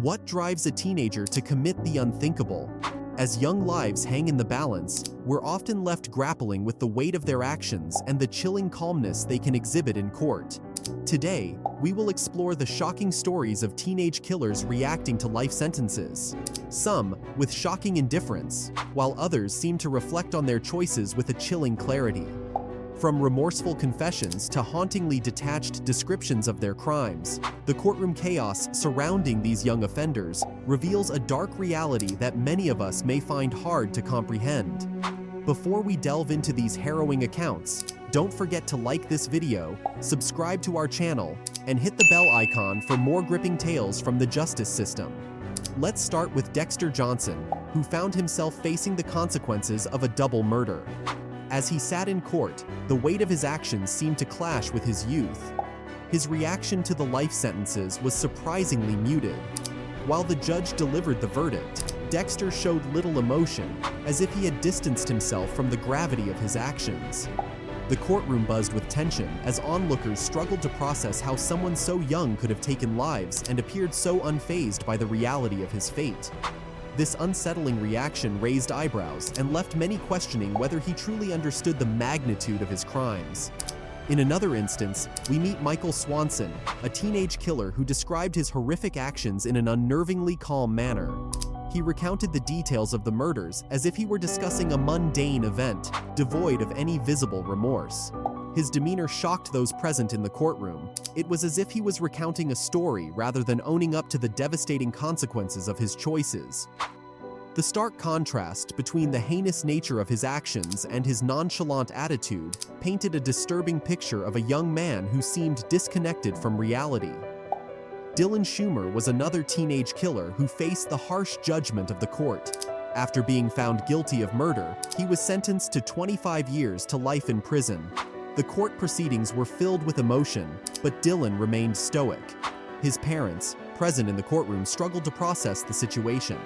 What drives a teenager to commit the unthinkable? As young lives hang in the balance, we're often left grappling with the weight of their actions and the chilling calmness they can exhibit in court. Today, we will explore the shocking stories of teenage killers reacting to life sentences. Some with shocking indifference, while others seem to reflect on their choices with a chilling clarity. From remorseful confessions to hauntingly detached descriptions of their crimes, the courtroom chaos surrounding these young offenders reveals a dark reality that many of us may find hard to comprehend. Before we delve into these harrowing accounts, don't forget to like this video, subscribe to our channel, and hit the bell icon for more gripping tales from the justice system. Let's start with Dexter Johnson, who found himself facing the consequences of a double murder. As he sat in court, the weight of his actions seemed to clash with his youth. His reaction to the life sentences was surprisingly muted. While the judge delivered the verdict, Dexter showed little emotion, as if he had distanced himself from the gravity of his actions. The courtroom buzzed with tension as onlookers struggled to process how someone so young could have taken lives and appeared so unfazed by the reality of his fate. This unsettling reaction raised eyebrows and left many questioning whether he truly understood the magnitude of his crimes. In another instance, we meet Michael Swanson, a teenage killer who described his horrific actions in an unnervingly calm manner. He recounted the details of the murders as if he were discussing a mundane event, devoid of any visible remorse. His demeanor shocked those present in the courtroom. It was as if he was recounting a story rather than owning up to the devastating consequences of his choices. The stark contrast between the heinous nature of his actions and his nonchalant attitude painted a disturbing picture of a young man who seemed disconnected from reality. Dylan Schumer was another teenage killer who faced the harsh judgment of the court. After being found guilty of murder, he was sentenced to 25 years to life in prison. The court proceedings were filled with emotion, but Dylan remained stoic. His parents, present in the courtroom, struggled to process the situation.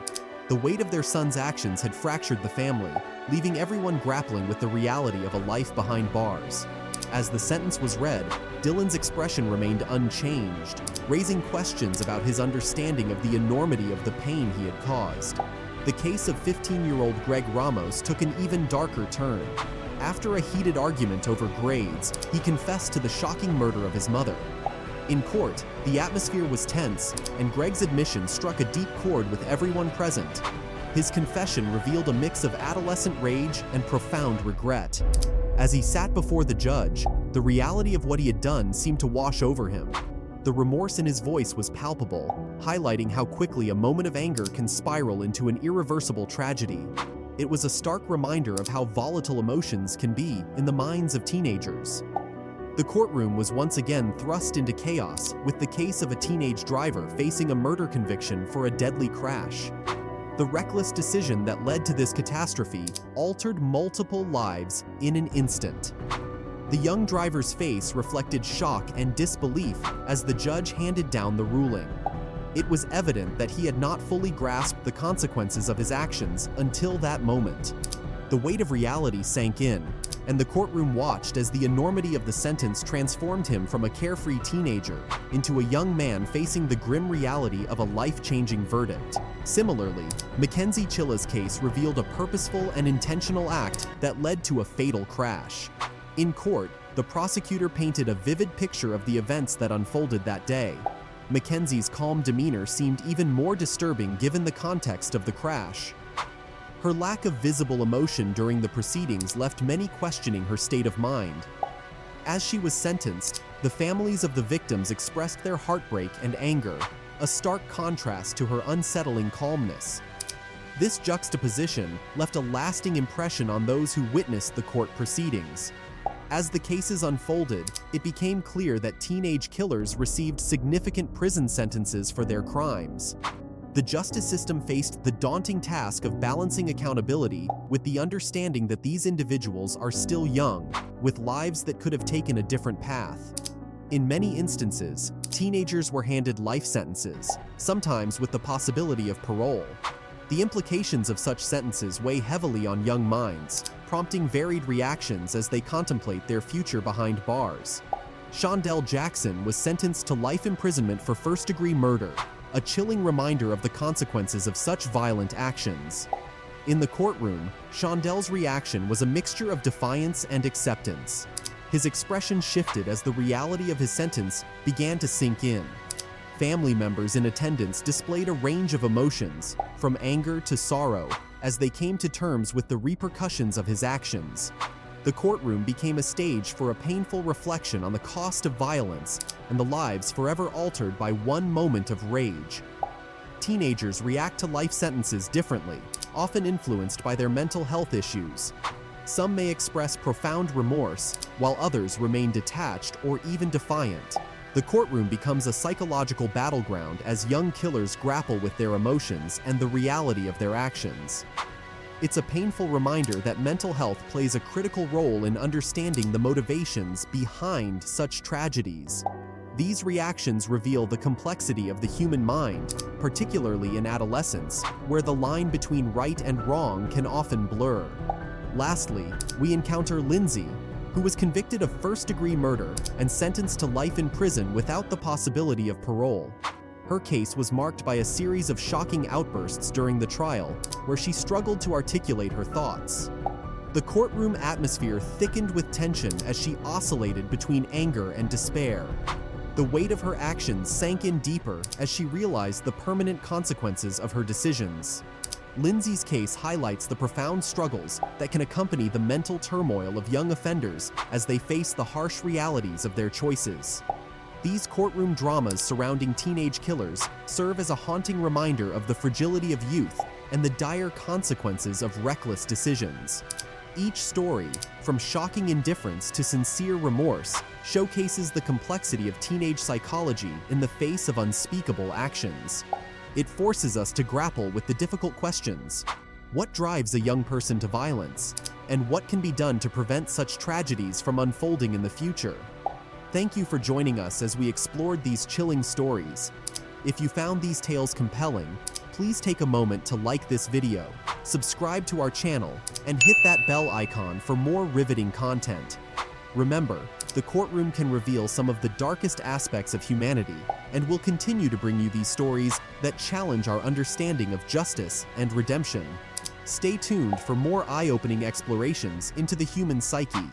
The weight of their son's actions had fractured the family, leaving everyone grappling with the reality of a life behind bars. As the sentence was read, Dylan's expression remained unchanged, raising questions about his understanding of the enormity of the pain he had caused. The case of 15-year-old Greg Ramos took an even darker turn. After a heated argument over grades, he confessed to the shocking murder of his mother. In court, the atmosphere was tense, and Greg's admission struck a deep chord with everyone present. His confession revealed a mix of adolescent rage and profound regret. As he sat before the judge, the reality of what he had done seemed to wash over him. The remorse in his voice was palpable, highlighting how quickly a moment of anger can spiral into an irreversible tragedy. It was a stark reminder of how volatile emotions can be in the minds of teenagers. The courtroom was once again thrust into chaos, with the case of a teenage driver facing a murder conviction for a deadly crash. The reckless decision that led to this catastrophe altered multiple lives in an instant. The young driver's face reflected shock and disbelief as the judge handed down the ruling. It was evident that he had not fully grasped the consequences of his actions until that moment. The weight of reality sank in, and the courtroom watched as the enormity of the sentence transformed him from a carefree teenager into a young man facing the grim reality of a life-changing verdict. Similarly, Mackenzie Chilla's case revealed a purposeful and intentional act that led to a fatal crash. In court, the prosecutor painted a vivid picture of the events that unfolded that day. Mackenzie's calm demeanor seemed even more disturbing given the context of the crash. Her lack of visible emotion during the proceedings left many questioning her state of mind. As she was sentenced, the families of the victims expressed their heartbreak and anger, a stark contrast to her unsettling calmness. This juxtaposition left a lasting impression on those who witnessed the court proceedings. As the cases unfolded, it became clear that teenage killers received significant prison sentences for their crimes. The justice system faced the daunting task of balancing accountability with the understanding that these individuals are still young, with lives that could have taken a different path. In many instances, teenagers were handed life sentences, sometimes with the possibility of parole. The implications of such sentences weigh heavily on young minds, prompting varied reactions as they contemplate their future behind bars. Shondell Jackson was sentenced to life imprisonment for first-degree murder, a chilling reminder of the consequences of such violent actions. In the courtroom, Shondel's reaction was a mixture of defiance and acceptance. His expression shifted as the reality of his sentence began to sink in. Family members in attendance displayed a range of emotions, from anger to sorrow, as they came to terms with the repercussions of his actions. The courtroom became a stage for a painful reflection on the cost of violence and the lives forever altered by one moment of rage. Teenagers react to life sentences differently, often influenced by their mental health issues. Some may express profound remorse, while others remain detached or even defiant. The courtroom becomes a psychological battleground as young killers grapple with their emotions and the reality of their actions. It's a painful reminder that mental health plays a critical role in understanding the motivations behind such tragedies. These reactions reveal the complexity of the human mind, particularly in adolescence, where the line between right and wrong can often blur. Lastly, we encounter Lindsay, who was convicted of first-degree murder and sentenced to life in prison without the possibility of parole. Her case was marked by a series of shocking outbursts during the trial, where she struggled to articulate her thoughts. The courtroom atmosphere thickened with tension as she oscillated between anger and despair. The weight of her actions sank in deeper as she realized the permanent consequences of her decisions. Lindsay's case highlights the profound struggles that can accompany the mental turmoil of young offenders as they face the harsh realities of their choices. These courtroom dramas surrounding teenage killers serve as a haunting reminder of the fragility of youth and the dire consequences of reckless decisions. Each story, from shocking indifference to sincere remorse, showcases the complexity of teenage psychology in the face of unspeakable actions. It forces us to grapple with the difficult questions: what drives a young person to violence, and what can be done to prevent such tragedies from unfolding in the future? Thank you for joining us as we explored these chilling stories. If you found these tales compelling, please take a moment to like this video, subscribe to our channel, and hit that bell icon for more riveting content. Remember, the courtroom can reveal some of the darkest aspects of humanity, and we'll continue to bring you these stories that challenge our understanding of justice and redemption. Stay tuned for more eye-opening explorations into the human psyche.